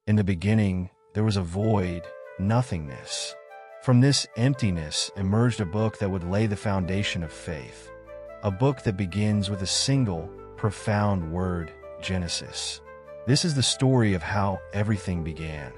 In the beginning, there was a void, nothingness. From this emptiness emerged a book that would lay the foundation of faith. A book that begins with a single, profound word, Genesis. This is the story of how everything began.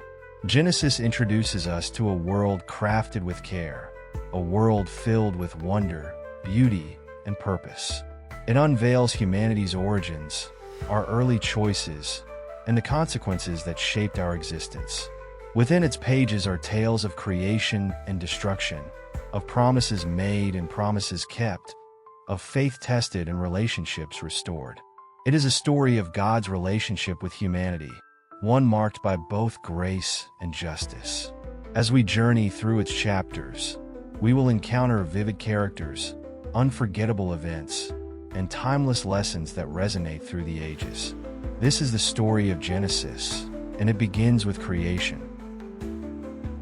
Genesis introduces us to a world crafted with care, a world filled with wonder, beauty, and purpose. It unveils humanity's origins, our early choices, and the consequences that shaped our existence. Within its pages are tales of creation and destruction, of promises made and promises kept, of faith tested and relationships restored. It is a story of God's relationship with humanity, one marked by both grace and justice. As we journey through its chapters, we will encounter vivid characters, unforgettable events, and timeless lessons that resonate through the ages. This is the story of Genesis, and it begins with creation.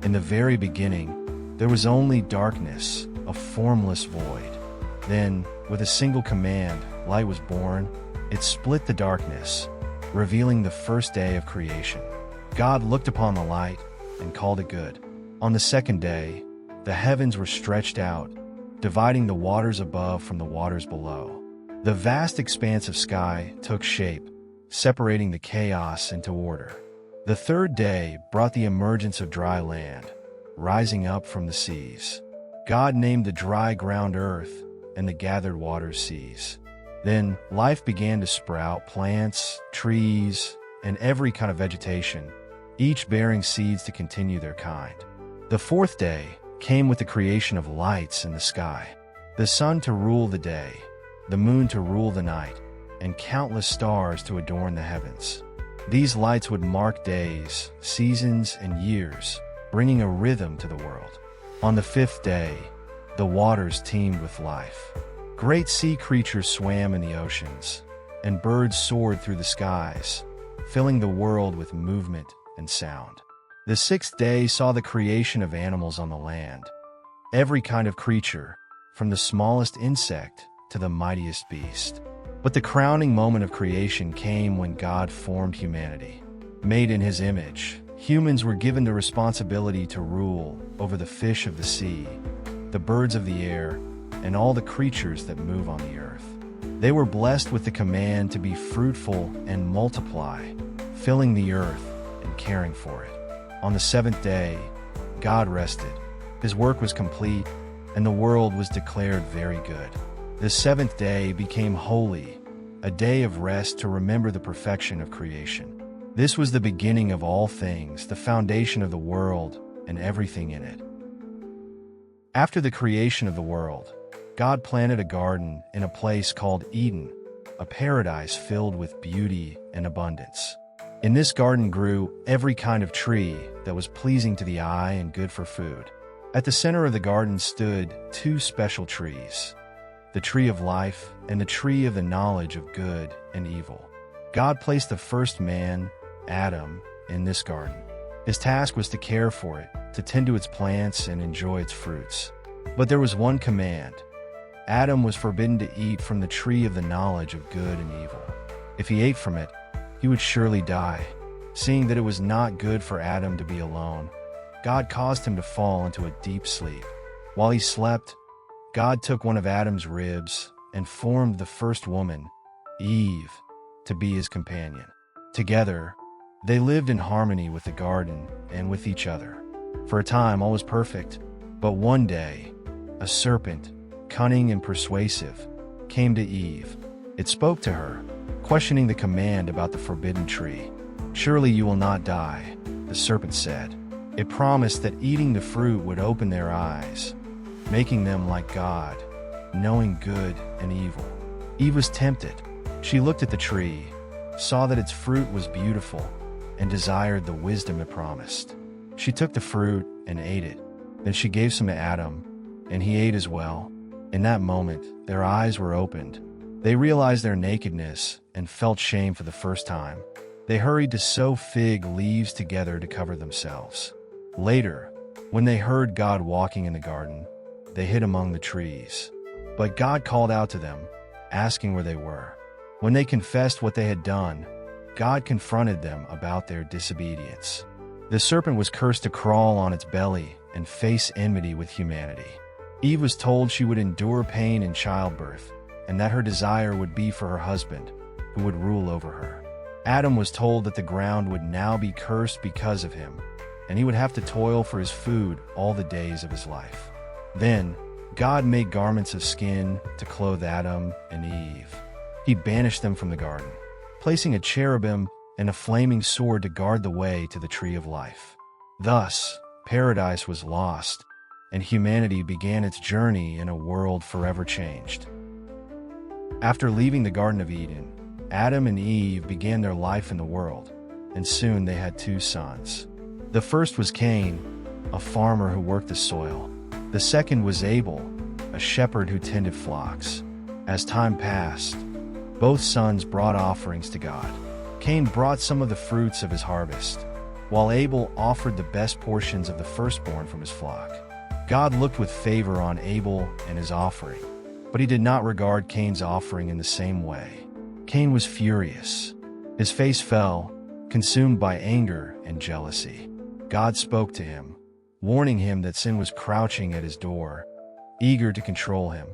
In the very beginning, there was only darkness, a formless void. Then, with a single command, light was born. It split the darkness, revealing the first day of creation. God looked upon the light and called it good. On the second day, the heavens were stretched out, dividing the waters above from the waters below. The vast expanse of sky took shape, separating the chaos into order. The third day brought the emergence of dry land, rising up from the seas. God named the dry ground earth and the gathered waters seas. Then life began to sprout: plants, trees, and every kind of vegetation, each bearing seeds to continue their kind. The fourth day came with the creation of lights in the sky, the sun to rule the day, the moon to rule the night, and countless stars to adorn the heavens. These lights would mark days, seasons, and years, bringing a rhythm to the world. On the fifth day, the waters teemed with life. Great sea creatures swam in the oceans, and birds soared through the skies, filling the world with movement and sound. The sixth day saw the creation of animals on the land. Every kind of creature, from the smallest insect to the mightiest beast. But the crowning moment of creation came when God formed humanity. Made in His image, humans were given the responsibility to rule over the fish of the sea, the birds of the air, and all the creatures that move on the earth. They were blessed with the command to be fruitful and multiply, filling the earth and caring for it. On the seventh day, God rested. His work was complete, and the world was declared very good. The seventh day became holy, a day of rest to remember the perfection of creation. This was the beginning of all things, the foundation of the world and everything in it. After the creation of the world, God planted a garden in a place called Eden, a paradise filled with beauty and abundance. In this garden grew every kind of tree that was pleasing to the eye and good for food. At the center of the garden stood two special trees, the tree of life and the tree of the knowledge of good and evil. God placed the first man, Adam, in this garden. His task was to care for it, to tend to its plants and enjoy its fruits. But there was one command. Adam was forbidden to eat from the tree of the knowledge of good and evil. If he ate from it, he would surely die. Seeing that it was not good for Adam to be alone, God caused him to fall into a deep sleep. While he slept, God took one of Adam's ribs and formed the first woman, Eve, to be his companion. Together, they lived in harmony with the garden and with each other. For a time, all was perfect, but one day, a serpent, cunning and persuasive, came to Eve. It spoke to her, questioning the command about the forbidden tree. "Surely you will not die," the serpent said. It promised that eating the fruit would open their eyes, making them like God, knowing good and evil. Eve was tempted. She looked at the tree, saw that its fruit was beautiful, and desired the wisdom it promised. She took the fruit and ate it. Then she gave some to Adam, and he ate as well. In that moment, their eyes were opened. They realized their nakedness and felt shame for the first time. They hurried to sew fig leaves together to cover themselves. Later, when they heard God walking in the garden, they hid among the trees. But God called out to them, asking where they were. When they confessed what they had done, God confronted them about their disobedience. The serpent was cursed to crawl on its belly and face enmity with humanity. Eve was told she would endure pain in childbirth, and that her desire would be for her husband, who would rule over her. Adam was told that the ground would now be cursed because of him, and he would have to toil for his food all the days of his life. Then, God made garments of skin to clothe Adam and Eve. He banished them from the garden, placing a cherubim and a flaming sword to guard the way to the tree of life. Thus, paradise was lost, and humanity began its journey in a world forever changed. After leaving the Garden of Eden, Adam and Eve began their life in the world, and soon they had 2 sons. The first was Cain, a farmer who worked the soil. The second was Abel, a shepherd who tended flocks. As time passed, both sons brought offerings to God. Cain brought some of the fruits of his harvest, while Abel offered the best portions of the firstborn from his flock. God looked with favor on Abel and his offering, but he did not regard Cain's offering in the same way. Cain was furious. His face fell, consumed by anger and jealousy. God spoke to him, warning him that sin was crouching at his door, eager to control him,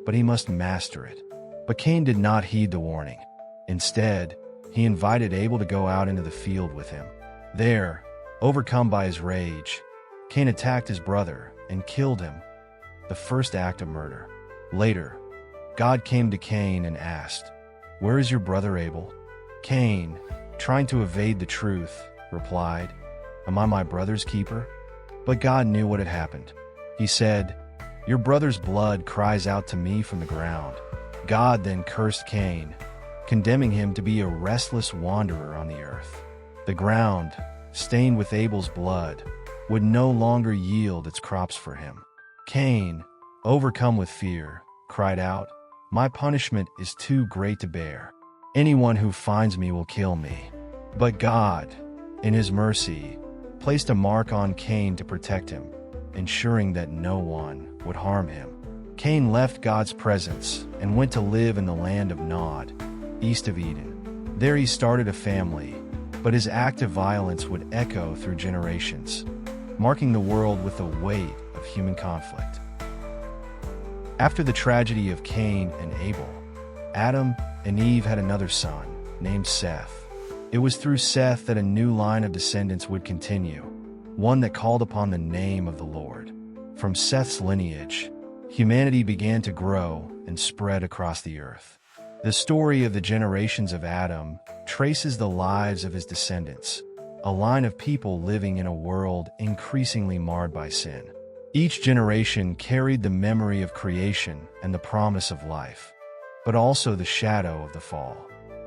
but he must master it. But Cain did not heed the warning. Instead, he invited Abel to go out into the field with him. There, overcome by his rage, Cain attacked his brother and killed him, the first act of murder. Later, God came to Cain and asked, "Where is your brother Abel?" Cain, trying to evade the truth, replied, "Am I my brother's keeper?" But God knew what had happened. He said, "Your brother's blood cries out to me from the ground." God then cursed Cain, condemning him to be a restless wanderer on the earth. The ground, stained with Abel's blood, would no longer yield its crops for him. Cain, overcome with fear, cried out, "My punishment is too great to bear. Anyone who finds me will kill me." But God, in his mercy, placed a mark on Cain to protect him, ensuring that no one would harm him. Cain left God's presence and went to live in the land of Nod, east of Eden. There he started a family, but his act of violence would echo through generations, marking the world with the weight of human conflict. After the tragedy of Cain and Abel, Adam and Eve had another son, named Seth. It was through Seth that a new line of descendants would continue, one that called upon the name of the Lord. From Seth's lineage, humanity began to grow and spread across the earth. The story of the generations of Adam traces the lives of his descendants, a line of people living in a world increasingly marred by sin. Each generation carried the memory of creation and the promise of life, but also the shadow of the fall.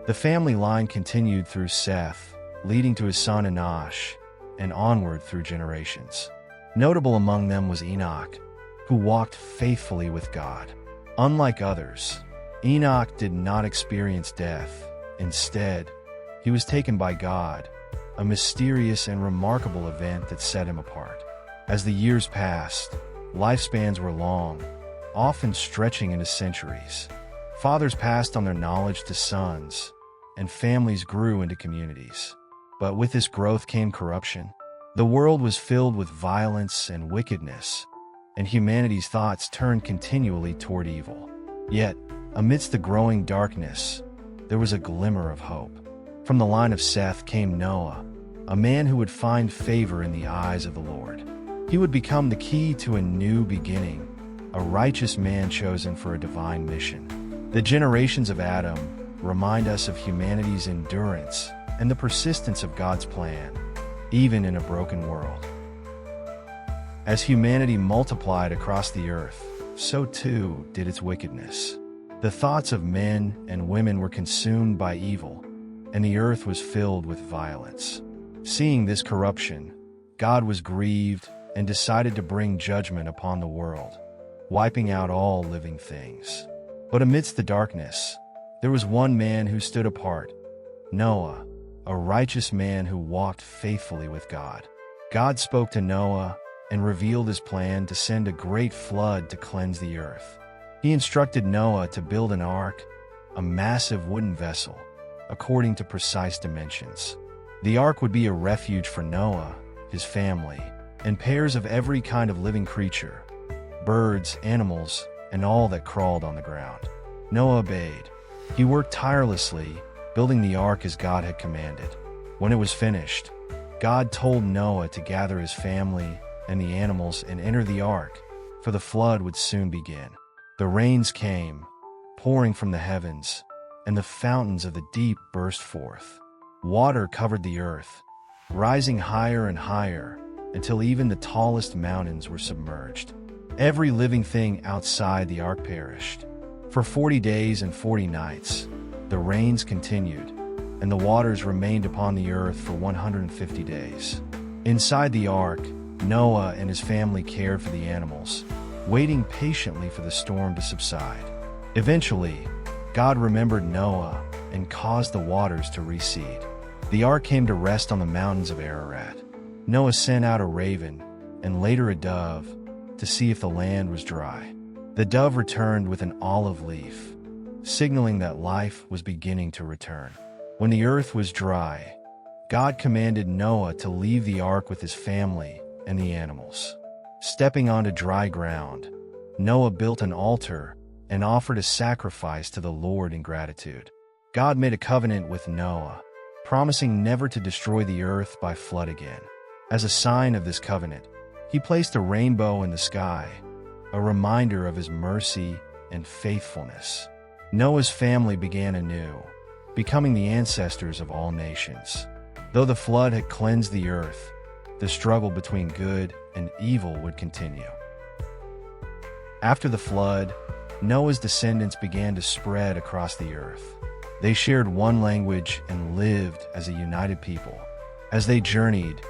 The family line continued through Seth, leading to his son Enosh, and onward through generations. Notable among them was Enoch, who walked faithfully with God. Unlike others, Enoch did not experience death. Instead, he was taken by God, a mysterious and remarkable event that set him apart. As the years passed, lifespans were long, often stretching into centuries. Fathers passed on their knowledge to sons, and families grew into communities. But with this growth came corruption. The world was filled with violence and wickedness, and humanity's thoughts turned continually toward evil. Yet, amidst the growing darkness, there was a glimmer of hope. From the line of Seth came Noah, a man who would find favor in the eyes of the Lord. He would become the key to a new beginning, a righteous man chosen for a divine mission. The generations of Adam remind us of humanity's endurance and the persistence of God's plan, even in a broken world. As humanity multiplied across the earth, so too did its wickedness. The thoughts of men and women were consumed by evil, and the earth was filled with violence. Seeing this corruption, God was grieved and decided to bring judgment upon the world, wiping out all living things. But amidst the darkness, there was one man who stood apart, Noah, a righteous man who walked faithfully with God. God spoke to Noah and revealed his plan to send a great flood to cleanse the earth. He instructed Noah to build an ark, a massive wooden vessel, according to precise dimensions. The ark would be a refuge for Noah, his family, and pairs of every kind of living creature, birds, animals, and all that crawled on the ground. Noah obeyed. He worked tirelessly, building the ark as God had commanded. When it was finished, God told Noah to gather his family and the animals and enter the ark, for the flood would soon begin. The rains came, pouring from the heavens, and the fountains of the deep burst forth. Water covered the earth, rising higher and higher until even the tallest mountains were submerged. Every living thing outside the ark perished. For 40 days and 40 nights, the rains continued, and the waters remained upon the earth for 150 days. Inside the ark, Noah and his family cared for the animals, waiting patiently for the storm to subside. Eventually, God remembered Noah and caused the waters to recede. The ark came to rest on the mountains of Ararat. Noah sent out a raven, and later a dove, to see if the land was dry. The dove returned with an olive leaf, signaling that life was beginning to return. When the earth was dry, God commanded Noah to leave the ark with his family and the animals. Stepping onto dry ground, Noah built an altar and offered a sacrifice to the Lord in gratitude. God made a covenant with Noah, promising never to destroy the earth by flood again. As a sign of this covenant, he placed a rainbow in the sky, a reminder of his mercy and faithfulness. Noah's family began anew, becoming the ancestors of all nations. Though the flood had cleansed the earth, the struggle between good and evil would continue. After the flood, Noah's descendants began to spread across the earth. They shared one language and lived as a united people. As they journeyed,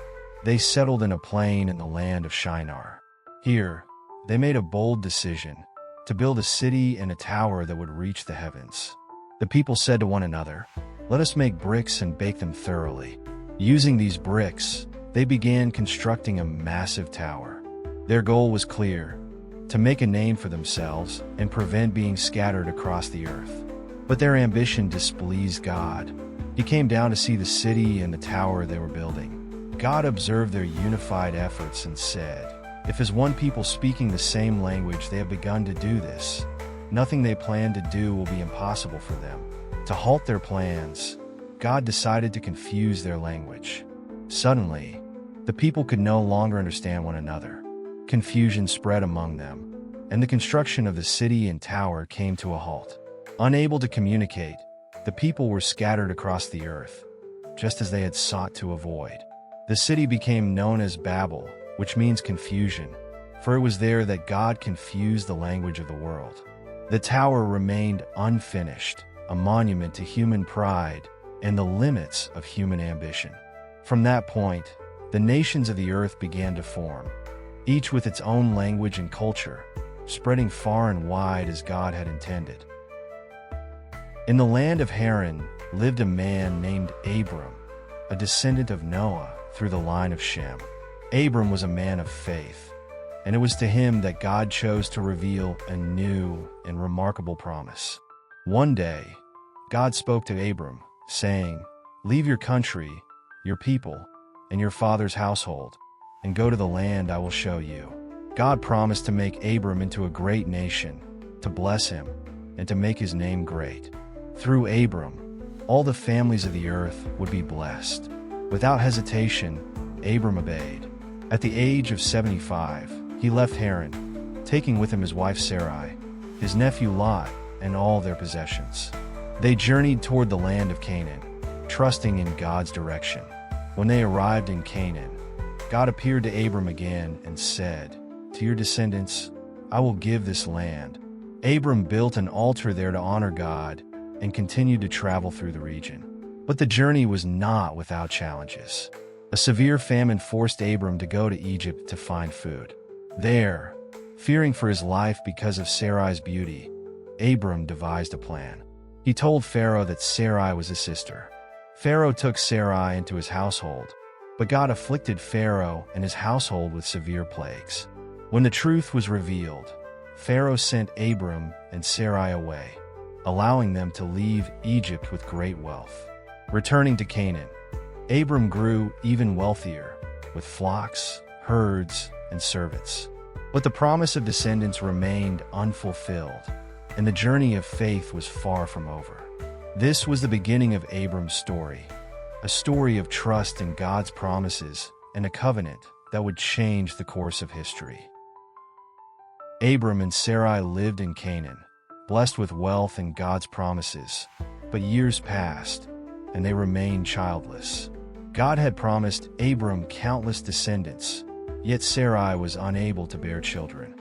they settled in a plain in the land of Shinar. Here, they made a bold decision to build a city and a tower that would reach the heavens. The people said to one another, "Let us make bricks and bake them thoroughly." Using these bricks, they began constructing a massive tower. Their goal was clear: to make a name for themselves and prevent being scattered across the earth. But their ambition displeased God. He came down to see the city and the tower they were building. God observed their unified efforts and said, "If as one people speaking the same language they have begun to do this, nothing they plan to do will be impossible for them." To halt their plans, God decided to confuse their language. Suddenly, the people could no longer understand one another. Confusion spread among them, and the construction of the city and tower came to a halt. Unable to communicate, the people were scattered across the earth, just as they had sought to avoid. The city became known as Babel, which means confusion, for it was there that God confused the language of the world. The tower remained unfinished, a monument to human pride and the limits of human ambition. From that point, the nations of the earth began to form, each with its own language and culture, spreading far and wide as God had intended. In the land of Haran lived a man named Abram, a descendant of Noah through the line of Shem. Abram was a man of faith, and it was to him that God chose to reveal a new and remarkable promise. One day, God spoke to Abram, saying, "Leave your country, your people, and your father's household, and go to the land I will show you." God promised to make Abram into a great nation, to bless him, and to make his name great. Through Abram, all the families of the earth would be blessed. Without hesitation, Abram obeyed. At the age of 75, he left Haran, taking with him his wife Sarai, his nephew Lot, and all their possessions. They journeyed toward the land of Canaan, trusting in God's direction. When they arrived in Canaan, God appeared to Abram again and said, "To your descendants, I will give this land." Abram built an altar there to honor God and continued to travel through the region. But the journey was not without challenges. A severe famine forced Abram to go to Egypt to find food. There, fearing for his life because of Sarai's beauty, Abram devised a plan. He told Pharaoh that Sarai was his sister. Pharaoh took Sarai into his household, but God afflicted Pharaoh and his household with severe plagues. When the truth was revealed, Pharaoh sent Abram and Sarai away. allowing them to leave Egypt with great wealth. Returning to Canaan, Abram grew even wealthier, with flocks, herds, and servants. But the promise of descendants remained unfulfilled, and the journey of faith was far from over. This was the beginning of Abram's story, a story of trust in God's promises and a covenant that would change the course of history. Abram and Sarai lived in Canaan, blessed with wealth and God's promises, but years passed, and they remained childless. God had promised Abram countless descendants, yet Sarai was unable to bear children.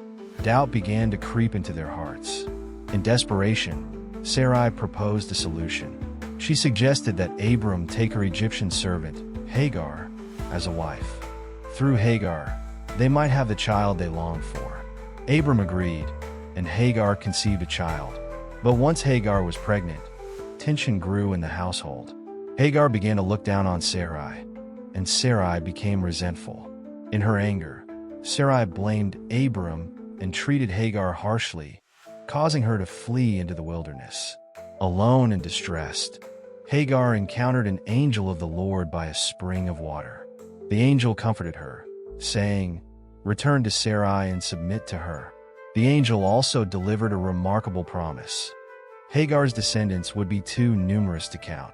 Doubt began to creep into their hearts. In desperation, Sarai proposed a solution. She suggested that Abram take her Egyptian servant, Hagar, as a wife. Through Hagar, they might have the child they longed for. Abram agreed, and Hagar conceived a child. But once Hagar was pregnant, tension grew in the household. Hagar began to look down on Sarai, and Sarai became resentful. In her anger, Sarai blamed Abram and treated Hagar harshly, causing her to flee into the wilderness. Alone and distressed, Hagar encountered an angel of the Lord by a spring of water. The angel comforted her, saying, "Return to Sarai and submit to her." The angel also delivered a remarkable promise. Hagar's descendants would be too numerous to count.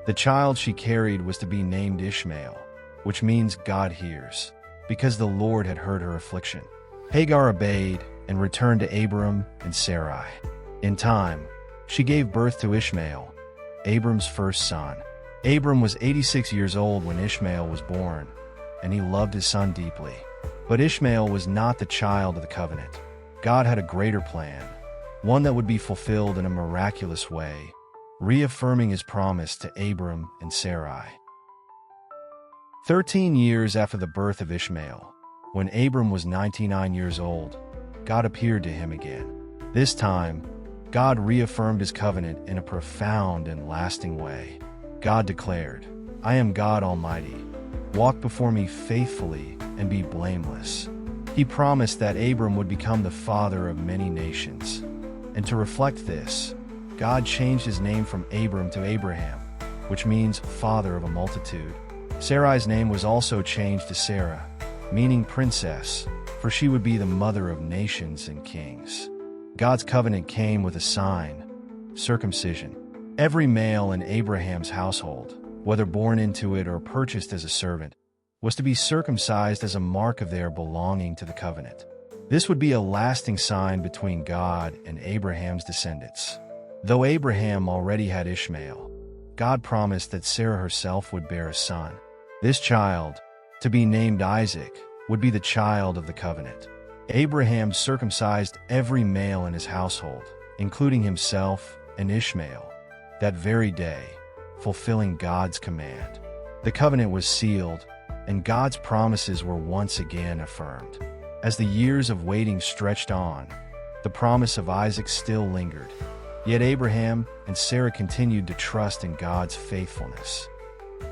The child she carried was to be named Ishmael, which means God hears, because the Lord had heard her affliction. Hagar obeyed and returned to Abram and Sarai. In time, she gave birth to Ishmael, Abram's first son. Abram was 86 years old when Ishmael was born, and he loved his son deeply. But Ishmael was not the child of the covenant. God had a greater plan, one that would be fulfilled in a miraculous way, reaffirming his promise to Abram and Sarai. 13 years after the birth of Ishmael, when Abram was 99 years old, God appeared to him again. This time, God reaffirmed his covenant in a profound and lasting way. God declared, "I am God Almighty. Walk before me faithfully and be blameless." He promised that Abram would become the father of many nations. And to reflect this, God changed his name from Abram to Abraham, which means father of a multitude. Sarai's name was also changed to Sarah, meaning princess, for she would be the mother of nations and kings. God's covenant came with a sign, circumcision. Every male in Abraham's household, whether born into it or purchased as a servant, was to be circumcised as a mark of their belonging to the covenant. This would be a lasting sign between God and Abraham's descendants. Though Abraham already had Ishmael, God promised that Sarah herself would bear a son. This child, to be named Isaac, would be the child of the covenant. Abraham circumcised every male in his household, including himself and Ishmael, that very day, fulfilling God's command. The covenant was sealed, and God's promises were once again affirmed. As the years of waiting stretched on, the promise of Isaac still lingered. Yet Abraham and Sarah continued to trust in God's faithfulness.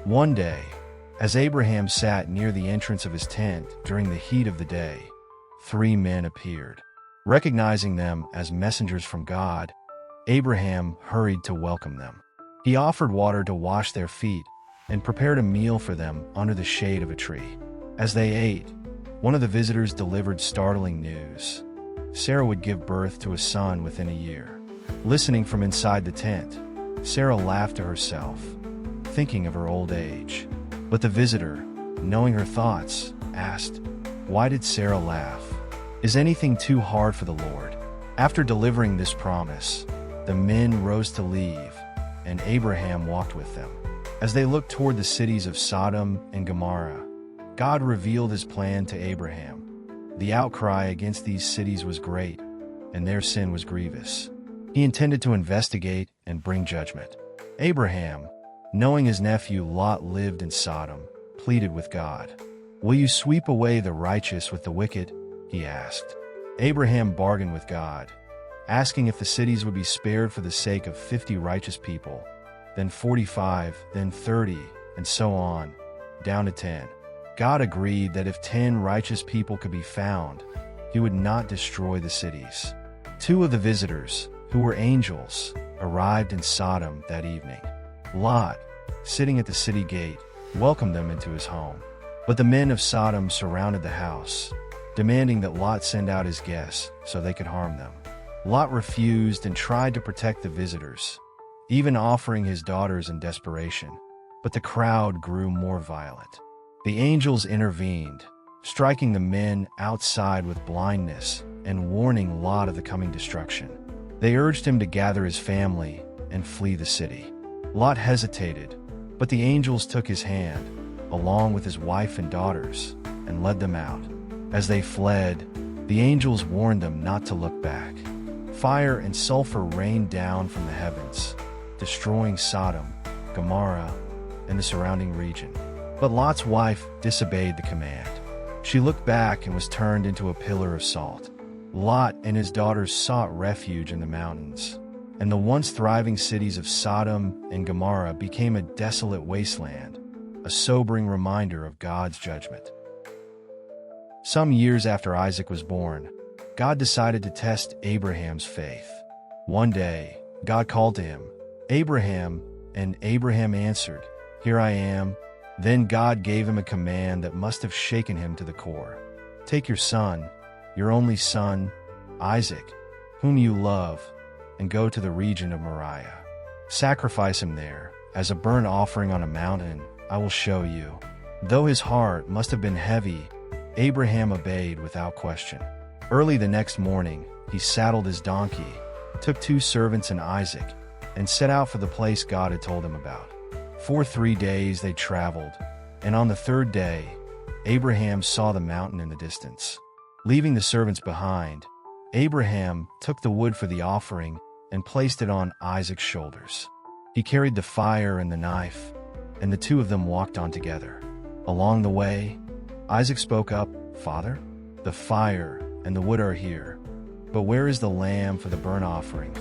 One day, as Abraham sat near the entrance of his tent during the heat of the day, 3 men appeared. Recognizing them as messengers from God, Abraham hurried to welcome them. He offered water to wash their feet and prepared a meal for them under the shade of a tree. As they ate, one of the visitors delivered startling news. Sarah would give birth to a son within a year. Listening from inside the tent, Sarah laughed to herself, thinking of her old age. But the visitor, knowing her thoughts, asked, "Why did Sarah laugh? Is anything too hard for the Lord?" After delivering this promise, the men rose to leave, and Abraham walked with them. As they looked toward the cities of Sodom and Gomorrah, God revealed his plan to Abraham. The outcry against these cities was great, and their sin was grievous. He intended to investigate and bring judgment. Abraham, knowing his nephew Lot lived in Sodom, pleaded with God. "Will you sweep away the righteous with the wicked?" he asked. Abraham bargained with God, asking if the cities would be spared for the sake of 50 righteous people, then 45, then 30, and so on, down to 10. God agreed that if 10 righteous people could be found, he would not destroy the cities. 2 of the visitors, who were angels, arrived in Sodom that evening. Lot, sitting at the city gate, welcomed them into his home. But the men of Sodom surrounded the house, demanding that Lot send out his guests so they could harm them. Lot refused and tried to protect the visitors, even offering his daughters in desperation. But the crowd grew more violent. The angels intervened, striking the men outside with blindness and warning Lot of the coming destruction. They urged him to gather his family and flee the city. Lot hesitated, but the angels took his hand, along with his wife and daughters, and led them out. As they fled, the angels warned them not to look back. Fire and sulfur rained down from the heavens, destroying Sodom, Gomorrah, and the surrounding region. But Lot's wife disobeyed the command. She looked back and was turned into a pillar of salt. Lot and his daughters sought refuge in the mountains, and the once thriving cities of Sodom and Gomorrah became a desolate wasteland, a sobering reminder of God's judgment. Some years after Isaac was born, God decided to test Abraham's faith. One day, God called to him, "Abraham," and Abraham answered, "Here I am." Then God gave him a command that must have shaken him to the core. "Take your son, your only son, Isaac, whom you love, and go to the region of Moriah. Sacrifice him there, as a burnt offering on a mountain I will show you." Though his heart must have been heavy, Abraham obeyed without question. Early the next morning, he saddled his donkey, took 2 servants and Isaac, and set out for the place God had told him about. For 3 days they traveled, and on the 3rd day, Abraham saw the mountain in the distance. Leaving the servants behind, Abraham took the wood for the offering and placed it on Isaac's shoulders. He carried the fire and the knife, and the 2 of them walked on together. Along the way, Isaac spoke up, "Father, the fire and the wood are here, but where is the lamb for the burnt offering?"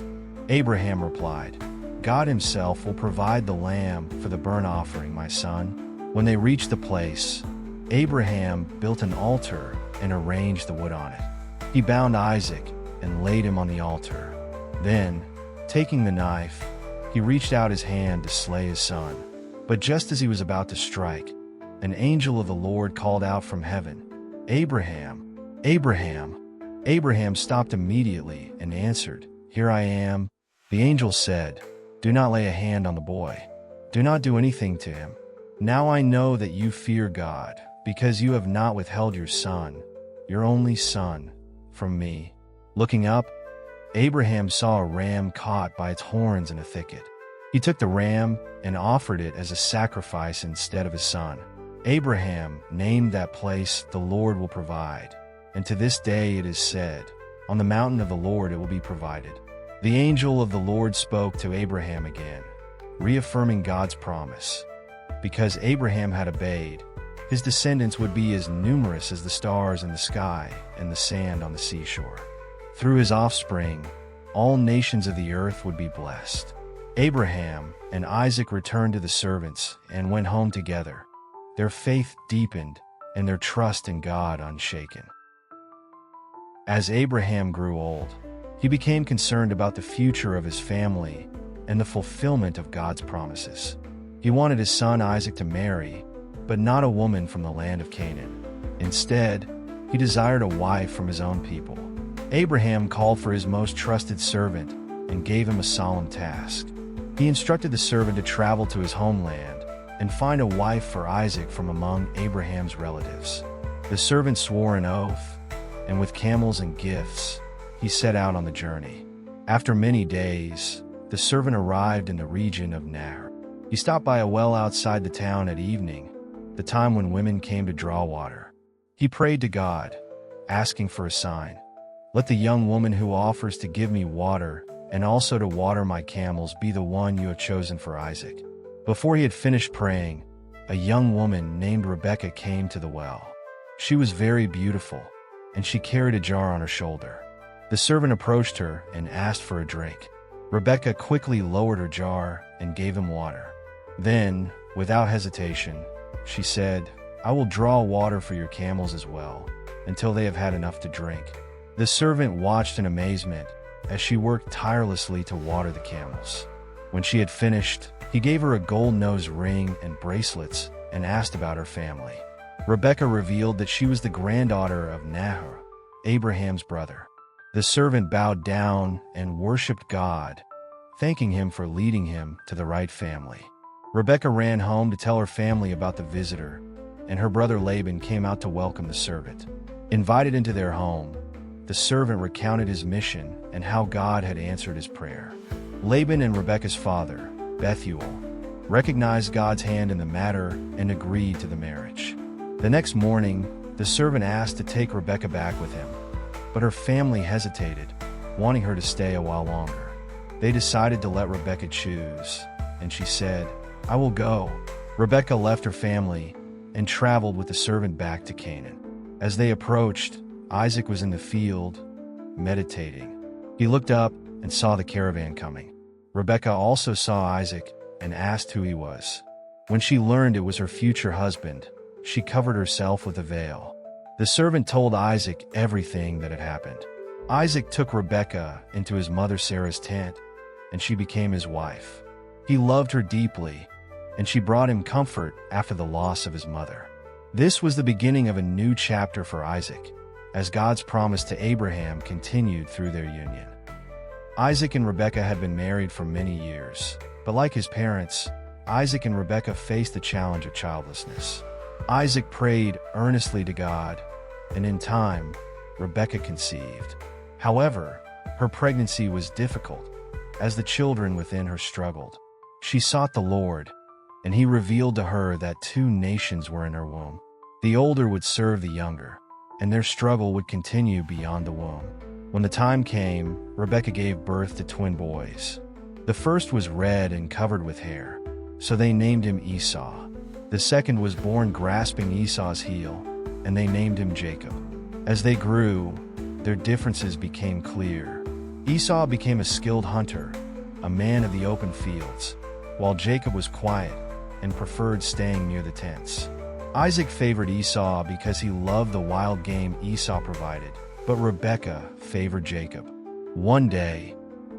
Abraham replied, "God himself will provide the lamb for the burnt offering, my son." When they reached the place, Abraham built an altar and arranged the wood on it. He bound Isaac and laid him on the altar. Then, taking the knife, he reached out his hand to slay his son. But just as he was about to strike, an angel of the Lord called out from heaven, "Abraham, Abraham." Abraham stopped immediately and answered, "Here I am." The angel said, "Do not lay a hand on the boy. Do not do anything to him. Now I know that you fear God, because you have not withheld your son, your only son, from me." Looking up, Abraham saw a ram caught by its horns in a thicket. He took the ram and offered it as a sacrifice instead of his son. Abraham named that place, "The Lord will provide," and to this day it is said, "On the mountain of the Lord it will be provided." The angel of the Lord spoke to Abraham again, reaffirming God's promise. Because Abraham had obeyed, his descendants would be as numerous as the stars in the sky and the sand on the seashore. Through his offspring, all nations of the earth would be blessed. Abraham and Isaac returned to the servants and went home together, their faith deepened and their trust in God unshaken. As Abraham grew old, he became concerned about the future of his family and the fulfillment of God's promises. He wanted his son Isaac to marry, but not a woman from the land of Canaan. Instead, he desired a wife from his own people. Abraham called for his most trusted servant and gave him a solemn task. He instructed the servant to travel to his homeland and find a wife for Isaac from among Abraham's relatives. The servant swore an oath, and with camels and gifts, he set out on the journey. After many days, the servant arrived in the region of Nar. He stopped by a well outside the town at evening, the time when women came to draw water. He prayed to God, asking for a sign. "Let the young woman who offers to give me water and also to water my camels be the one you have chosen for Isaac." Before he had finished praying, a young woman named Rebekah came to the well. She was very beautiful, and she carried a jar on her shoulder. The servant approached her and asked for a drink. Rebekah quickly lowered her jar and gave him water. Then, without hesitation, she said, "I will draw water for your camels as well, until they have had enough to drink." The servant watched in amazement as she worked tirelessly to water the camels. When she had finished, he gave her a gold-nosed ring and bracelets and asked about her family. Rebekah revealed that she was the granddaughter of Nahor, Abraham's brother. The servant bowed down and worshipped God, thanking him for leading him to the right family. Rebekah ran home to tell her family about the visitor, and her brother Laban came out to welcome the servant. Invited into their home, the servant recounted his mission and how God had answered his prayer. Laban and Rebekah's father, Bethuel, recognized God's hand in the matter and agreed to the marriage. The next morning, the servant asked to take Rebekah back with him, but her family hesitated, wanting her to stay a while longer. They decided to let Rebekah choose, and she said, "I will go." Rebekah left her family and traveled with the servant back to Canaan. As they approached, Isaac was in the field, meditating. He looked up and saw the caravan coming. Rebekah also saw Isaac and asked who he was. When she learned it was her future husband, she covered herself with a veil. The servant told Isaac everything that had happened. Isaac took Rebekah into his mother Sarah's tent, and she became his wife. He loved her deeply, and she brought him comfort after the loss of his mother. This was the beginning of a new chapter for Isaac, as God's promise to Abraham continued through their union. Isaac and Rebekah had been married for many years, but like his parents, Isaac and Rebekah faced the challenge of childlessness. Isaac prayed earnestly to God, and in time, Rebekah conceived. However, her pregnancy was difficult, as the children within her struggled. She sought the Lord, and he revealed to her that 2 nations were in her womb. The older would serve the younger, and their struggle would continue beyond the womb. When the time came, Rebekah gave birth to twin boys. The first was red and covered with hair, so they named him Esau. The second was born grasping Esau's heel, and they named him Jacob. As they grew, their differences became clear. Esau became a skilled hunter, a man of the open fields, while Jacob was quiet and preferred staying near the tents. Isaac favored Esau because he loved the wild game Esau provided, but Rebekah favored Jacob. One day,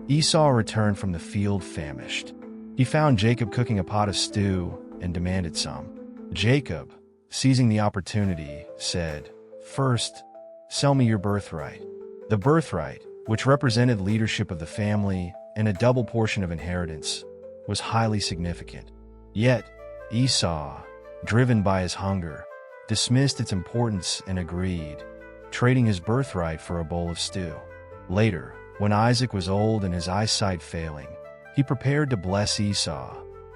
Esau returned from the field famished. He found Jacob cooking a pot of stew and demanded some. Jacob, seizing the opportunity, said, "First, sell me your birthright." The birthright, which represented leadership of the family and a double portion of inheritance, was highly significant. Yet, Esau, driven by his hunger, dismissed its importance and agreed, trading his birthright for a bowl of stew. Later, when Isaac was old and his eyesight failing, he prepared to bless Esau,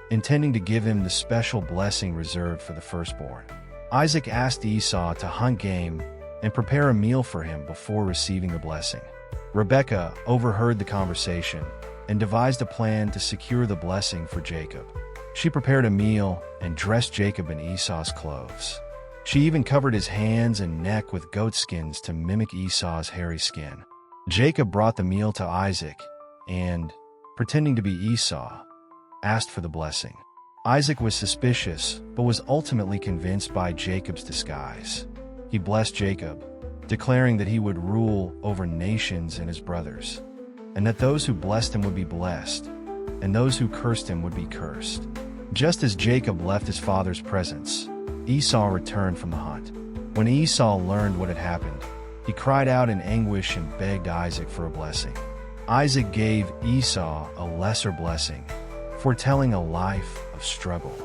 intending to give him the special blessing reserved for the firstborn. Isaac asked Esau to hunt game and prepare a meal for him before receiving the blessing. Rebekah overheard the conversation and devised a plan to secure the blessing for Jacob. She prepared a meal and dressed Jacob in Esau's clothes. She even covered his hands and neck with goat skins to mimic Esau's hairy skin. Jacob brought the meal to Isaac and, pretending to be Esau, asked for the blessing. Isaac was suspicious, but was ultimately convinced by Jacob's disguise. He blessed Jacob, declaring that he would rule over nations and his brothers, and that those who blessed him would be blessed, and those who cursed him would be cursed. Just as Jacob left his father's presence, Esau returned from the hunt. When Esau learned what had happened, he cried out in anguish and begged Isaac for a blessing. Isaac gave Esau a lesser blessing, foretelling a life of struggle.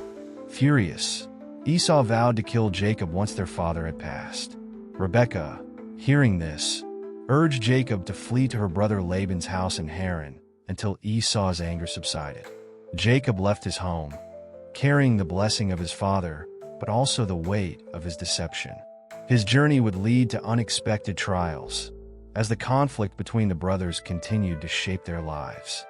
Furious, Esau vowed to kill Jacob once their father had passed. Rebekah, hearing this, urged Jacob to flee to her brother Laban's house in Haran until Esau's anger subsided. Jacob left his home, carrying the blessing of his father, but also the weight of his deception. His journey would lead to unexpected trials, as the conflict between the brothers continued to shape their lives.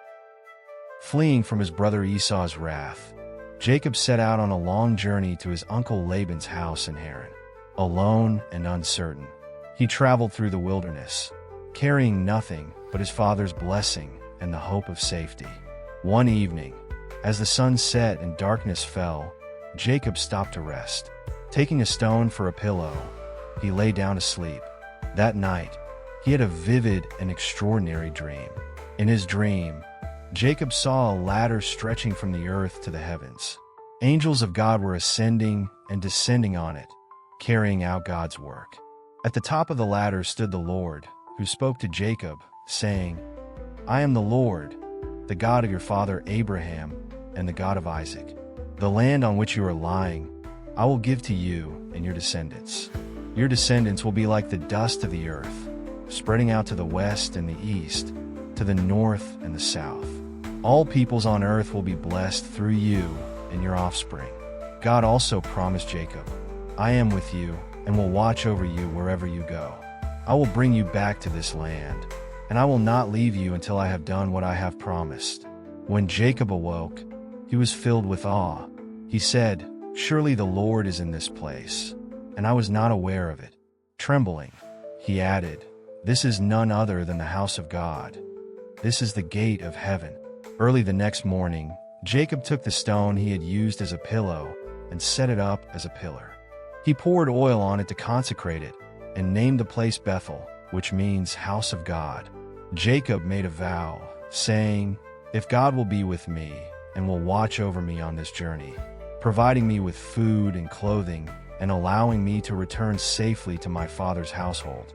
Fleeing from his brother Esau's wrath, Jacob set out on a long journey to his uncle Laban's house in Haran. Alone and uncertain, he traveled through the wilderness, carrying nothing but his father's blessing and the hope of safety. One evening, as the sun set and darkness fell, Jacob stopped to rest. Taking a stone for a pillow, he lay down to sleep. That night, He had a vivid and extraordinary dream. In his dream, Jacob saw a ladder stretching from the earth to the heavens. Angels of God were ascending and descending on it, carrying out God's work. At the top of the ladder stood the Lord, who spoke to Jacob, saying, "I am the Lord, the God of your father Abraham and the God of Isaac. The land on which you are lying, I will give to you and your descendants. Your descendants will be like the dust of the earth, spreading out to the west and the east, to the north and the south. All peoples on earth will be blessed through you and your offspring." God also promised Jacob, "I am with you and will watch over you wherever you go. I will bring you back to this land, and I will not leave you until I have done what I have promised." When Jacob awoke, he was filled with awe. He said, "Surely the Lord is in this place, and I was not aware of it." Trembling, he added, "This is none other than the house of God. This is the gate of heaven." Early the next morning, Jacob took the stone he had used as a pillow and set it up as a pillar. He poured oil on it to consecrate it and named the place Bethel, which means house of God. Jacob made a vow, saying, "If God will be with me and will watch over me on this journey, providing me with food and clothing and allowing me to return safely to my father's household,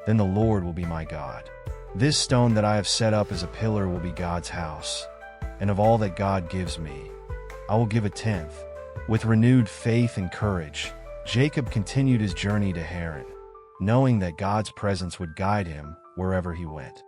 then the Lord will be my God. This stone that I have set up as a pillar will be God's house, and of all that God gives me, I will give a tenth." With renewed faith and courage, Jacob continued his journey to Haran, knowing that God's presence would guide him wherever he went.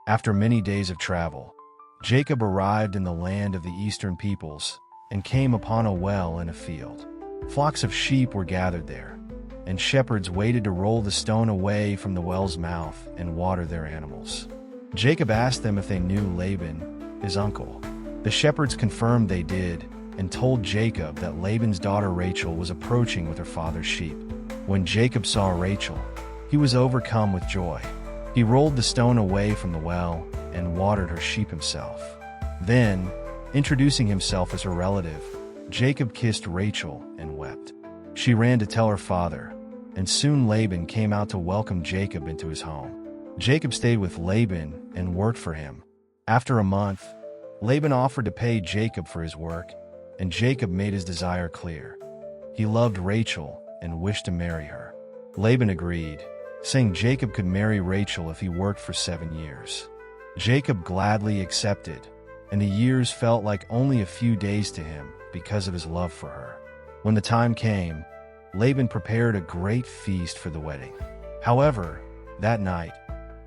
After many days of travel, Jacob arrived in the land of the eastern peoples and came upon a well in a field. Flocks of sheep were gathered there, and shepherds waited to roll the stone away from the well's mouth and water their animals. Jacob asked them if they knew Laban, his uncle. The shepherds confirmed they did and told Jacob that Laban's daughter Rachel was approaching with her father's sheep. When Jacob saw Rachel, he was overcome with joy. He rolled the stone away from the well and watered her sheep himself. Then, introducing himself as her relative, Jacob kissed Rachel and wept. She ran to tell her father, and soon Laban came out to welcome Jacob into his home. Jacob stayed with Laban and worked for him. After a month, Laban offered to pay Jacob for his work, and Jacob made his desire clear. He loved Rachel and wished to marry her. Laban agreed, saying Jacob could marry Rachel if he worked for 7 years. Jacob gladly accepted, and the years felt like only a few days to him because of his love for her. When the time came, Laban prepared a great feast for the wedding. However, that night,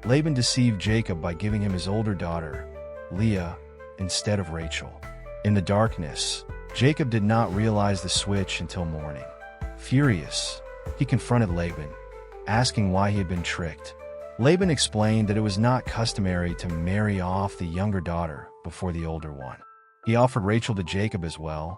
Laban deceived Jacob by giving him his older daughter, Leah, instead of Rachel. In the darkness, Jacob did not realize the switch until morning. Furious, he confronted Laban, asking why he had been tricked. Laban explained that it was not customary to marry off the younger daughter before the older one. He offered Rachel to Jacob as well,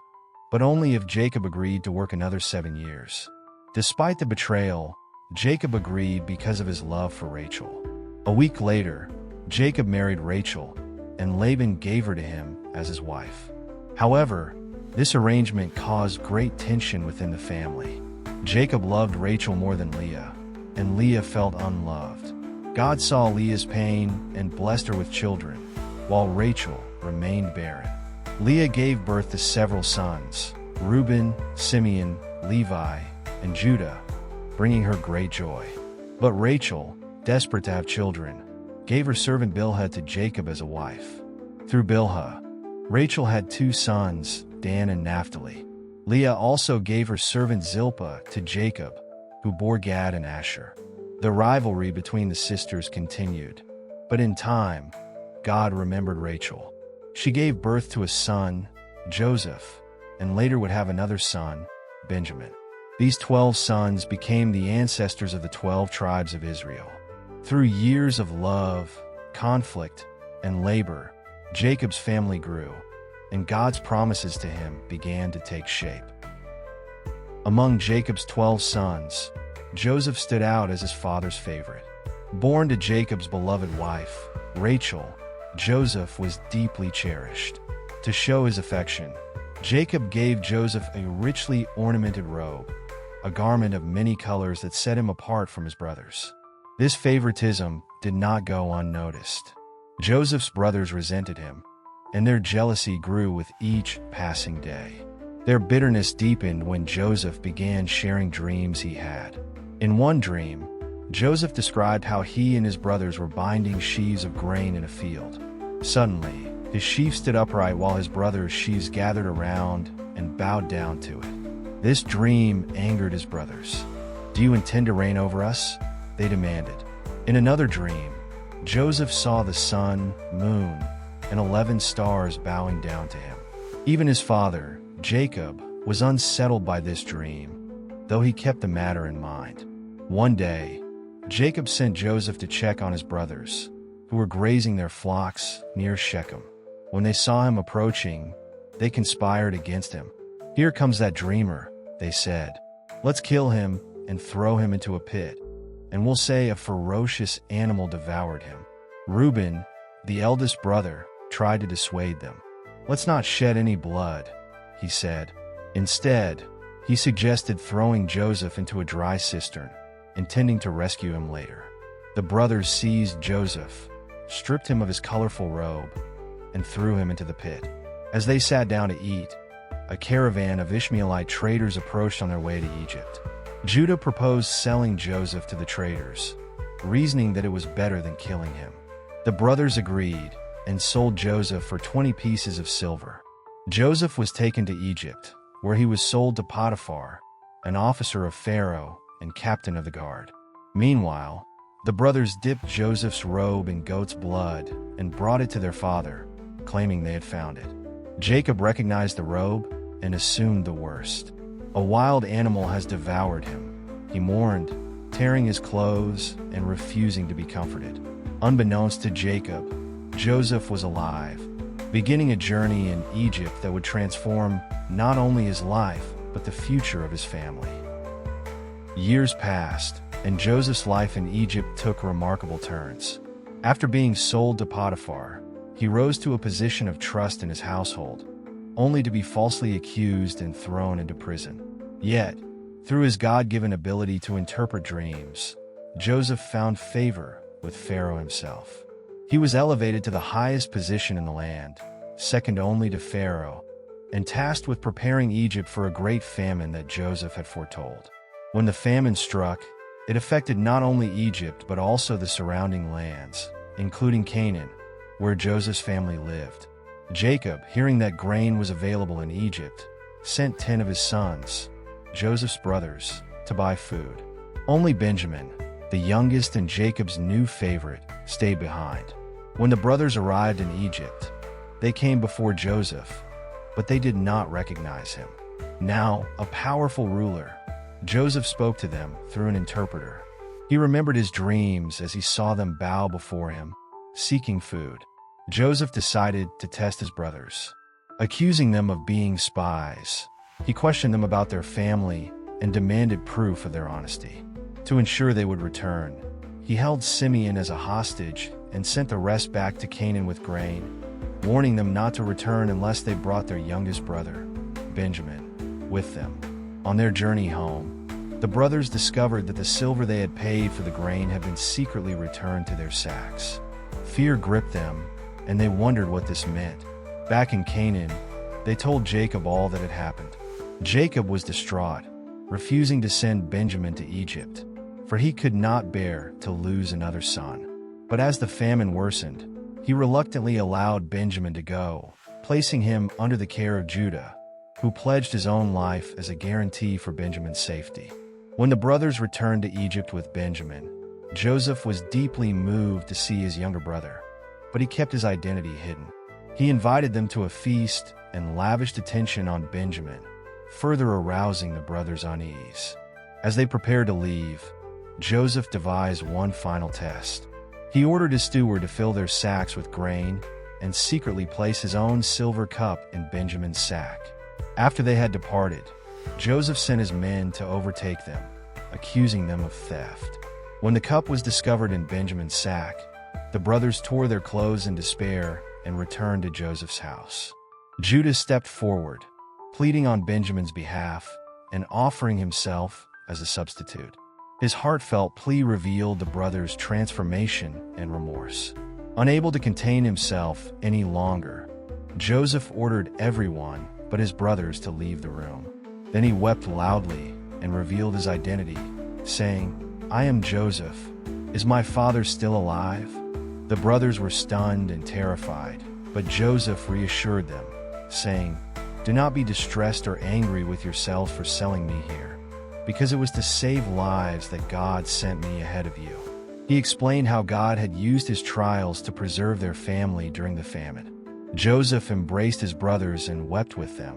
but only if Jacob agreed to work another 7 years. Despite the betrayal, Jacob agreed because of his love for Rachel. A week later, Jacob married Rachel, and Laban gave her to him as his wife. However, this arrangement caused great tension within the family. Jacob loved Rachel more than Leah, and Leah felt unloved. God saw Leah's pain and blessed her with children, while Rachel remained barren. Leah gave birth to several sons, Reuben, Simeon, Levi, and Judah, bringing her great joy. But Rachel, desperate to have children, gave her servant Bilhah to Jacob as a wife. Through Bilhah, Rachel had 2 sons, Dan and Naphtali. Leah also gave her servant Zilpah to Jacob, who bore Gad and Asher. The rivalry between the sisters continued, but in time, God remembered Rachel. She gave birth to a son, Joseph, and later would have another son, Benjamin. These 12 sons became the ancestors of the 12 tribes of Israel. Through years of love, conflict, and labor, Jacob's family grew, and God's promises to him began to take shape. Among Jacob's 12 sons, Joseph stood out as his father's favorite. Born to Jacob's beloved wife, Rachel, Joseph was deeply cherished. To show his affection, Jacob gave Joseph a richly ornamented robe, a garment of many colors that set him apart from his brothers. This favoritism did not go unnoticed. Joseph's brothers resented him, and their jealousy grew with each passing day. Their bitterness deepened when Joseph began sharing dreams he had. In one dream, Joseph described how he and his brothers were binding sheaves of grain in a field. Suddenly, his sheaf stood upright while his brothers' sheaves gathered around and bowed down to it. This dream angered his brothers. "Do you intend to reign over us?" they demanded. In another dream, Joseph saw the sun, moon, and 11 stars bowing down to him. Even his father, Jacob, was unsettled by this dream, though he kept the matter in mind. One day, Jacob sent Joseph to check on his brothers, who were grazing their flocks near Shechem. When they saw him approaching, they conspired against him. "Here comes that dreamer," they said. "Let's kill him and throw him into a pit, and we'll say a ferocious animal devoured him." Reuben, the eldest brother, tried to dissuade them. "Let's not shed any blood," he said. Instead, he suggested throwing Joseph into a dry cistern, intending to rescue him later. The brothers seized Joseph, stripped him of his colorful robe, and threw him into the pit. As they sat down to eat, a caravan of Ishmaelite traders approached on their way to Egypt. Judah proposed selling Joseph to the traders, reasoning that it was better than killing him. The brothers agreed and sold Joseph for 20 pieces of silver. Joseph was taken to Egypt, where he was sold to Potiphar, an officer of Pharaoh and captain of the guard. Meanwhile, the brothers dipped Joseph's robe in goat's blood and brought it to their father, claiming they had found it. Jacob recognized the robe and assumed the worst. "A wild animal has devoured him," he mourned, tearing his clothes and refusing to be comforted. Unbeknownst to Jacob, Joseph was alive, beginning a journey in Egypt that would transform not only his life, but the future of his family. Years passed, and Joseph's life in Egypt took remarkable turns. After being sold to Potiphar, he rose to a position of trust in his household, only to be falsely accused and thrown into prison. Yet, through his God-given ability to interpret dreams, Joseph found favor with Pharaoh himself. He was elevated to the highest position in the land, second only to Pharaoh, and tasked with preparing Egypt for a great famine that Joseph had foretold. When the famine struck, it affected not only Egypt but also the surrounding lands, including Canaan, where Joseph's family lived. Jacob, hearing that grain was available in Egypt, sent 10 of his sons, Joseph's brothers, to buy food. Only Benjamin, the youngest and Jacob's new favorite, stayed behind. When the brothers arrived in Egypt, they came before Joseph, but they did not recognize him. Now, a powerful ruler, Joseph spoke to them through an interpreter. He remembered his dreams as he saw them bow before him, seeking food. Joseph decided to test his brothers. Accusing them of being spies, he questioned them about their family and demanded proof of their honesty. To ensure they would return, he held Simeon as a hostage and sent the rest back to Canaan with grain, warning them not to return unless they brought their youngest brother, Benjamin, with them. On their journey home, the brothers discovered that the silver they had paid for the grain had been secretly returned to their sacks. Fear gripped them, and they wondered what this meant. Back in Canaan, they told Jacob all that had happened. Jacob was distraught, refusing to send Benjamin to Egypt, for he could not bear to lose another son. But as the famine worsened, he reluctantly allowed Benjamin to go, placing him under the care of Judah, who pledged his own life as a guarantee for Benjamin's safety. When the brothers returned to Egypt with Benjamin, Joseph was deeply moved to see his younger brother, but he kept his identity hidden. He invited them to a feast and lavished attention on Benjamin, further arousing the brothers' unease. As they prepared to leave, Joseph devised one final test. He ordered his steward to fill their sacks with grain and secretly place his own silver cup in Benjamin's sack. After they had departed, Joseph sent his men to overtake them, accusing them of theft. When the cup was discovered in Benjamin's sack, the brothers tore their clothes in despair and returned to Joseph's house. Judah stepped forward, pleading on Benjamin's behalf and offering himself as a substitute. His heartfelt plea revealed the brothers' transformation and remorse. Unable to contain himself any longer, Joseph ordered everyone but his brothers to leave the room. Then he wept loudly and revealed his identity, saying, "I am Joseph. Is my father still alive?" The brothers were stunned and terrified, but Joseph reassured them, saying, "Do not be distressed or angry with yourselves for selling me here, because it was to save lives that God sent me ahead of you." He explained how God had used his trials to preserve their family during the famine. Joseph embraced his brothers and wept with them,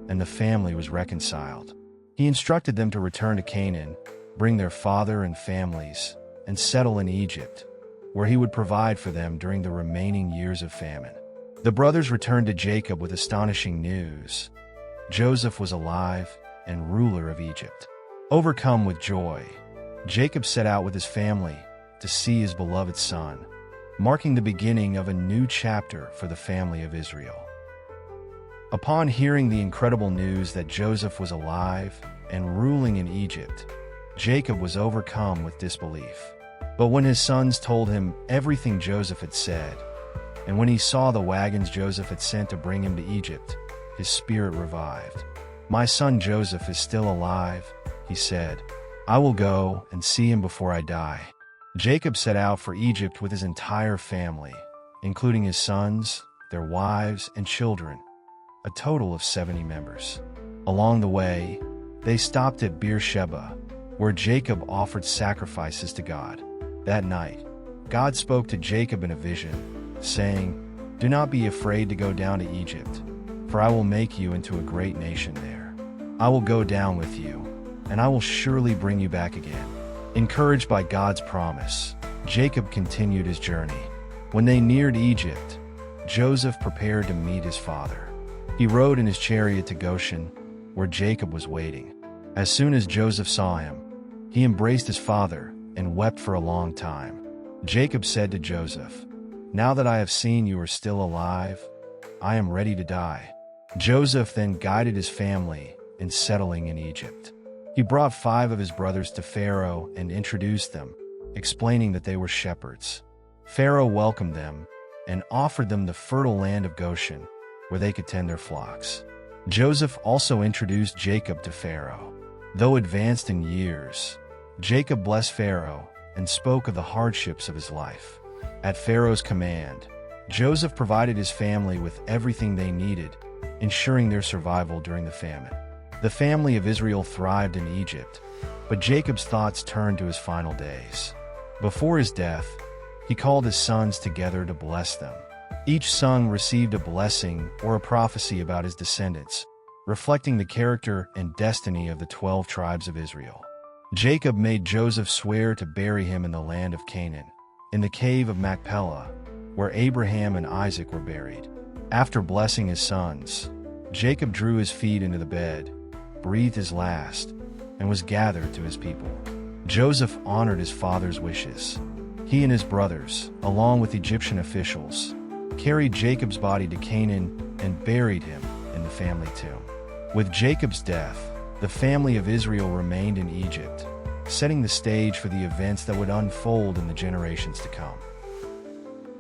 and the family was reconciled. He instructed them to return to Canaan, bring their father and families, and settle in Egypt, where he would provide for them during the remaining years of famine. The brothers returned to Jacob with astonishing news. Joseph was alive and ruler of Egypt. Overcome with joy, Jacob set out with his family to see his beloved son, marking the beginning of a new chapter for the family of Israel. Upon hearing the incredible news that Joseph was alive and ruling in Egypt, Jacob was overcome with disbelief. But when his sons told him everything Joseph had said, and when he saw the wagons Joseph had sent to bring him to Egypt, his spirit revived. "My son Joseph is still alive," he said. "I will go and see him before I die." Jacob set out for Egypt with his entire family, including his sons, their wives, and children, a total of 70 members. Along the way, they stopped at Beersheba, where Jacob offered sacrifices to God. That night, God spoke to Jacob in a vision, saying, "Do not be afraid to go down to Egypt, for I will make you into a great nation there. I will go down with you, and I will surely bring you back again." Encouraged by God's promise, Jacob continued his journey. When they neared Egypt, Joseph prepared to meet his father. He rode in his chariot to Goshen, where Jacob was waiting. As soon as Joseph saw him, he embraced his father and wept for a long time. Jacob said to Joseph, "Now that I have seen you are still alive, I am ready to die." Joseph then guided his family in settling in Egypt. He brought 5 of his brothers to Pharaoh and introduced them, explaining that they were shepherds. Pharaoh welcomed them and offered them the fertile land of Goshen, where they could tend their flocks. Joseph also introduced Jacob to Pharaoh. Though advanced in years, Jacob blessed Pharaoh and spoke of the hardships of his life. At Pharaoh's command, Joseph provided his family with everything they needed, ensuring their survival during the famine. The family of Israel thrived in Egypt, but Jacob's thoughts turned to his final days. Before his death, he called his sons together to bless them. Each son received a blessing or a prophecy about his descendants, reflecting the character and destiny of the 12 tribes of Israel. Jacob made Joseph swear to bury him in the land of Canaan, in the cave of Machpelah, where Abraham and Isaac were buried. After blessing his sons, Jacob drew his feet into the bed, breathed his last, and was gathered to his people. Joseph honored his father's wishes. He and his brothers, along with Egyptian officials, carried Jacob's body to Canaan and buried him in the family tomb. With Jacob's death, the family of Israel remained in Egypt, setting the stage for the events that would unfold in the generations to come.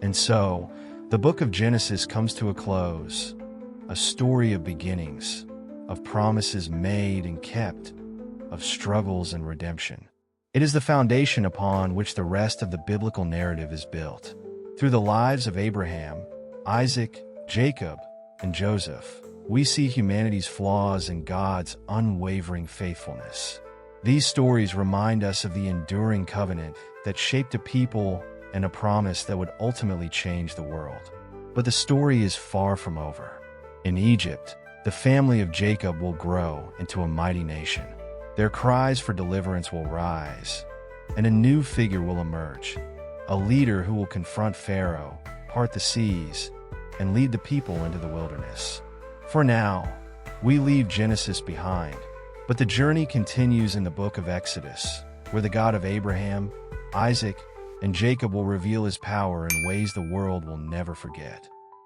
And so, the book of Genesis comes to a close, a story of beginnings, of promises made and kept, of struggles and redemption. It is the foundation upon which the rest of the biblical narrative is built. Through the lives of Abraham, Isaac, Jacob, and Joseph, we see humanity's flaws and God's unwavering faithfulness. These stories remind us of the enduring covenant that shaped a people and a promise that would ultimately change the world. But the story is far from over. In Egypt, the family of Jacob will grow into a mighty nation. Their cries for deliverance will rise, and a new figure will emerge, a leader who will confront Pharaoh, part the seas, and lead the people into the wilderness. For now, we leave Genesis behind, but the journey continues in the book of Exodus, where the God of Abraham, Isaac, and Jacob will reveal his power in ways the world will never forget.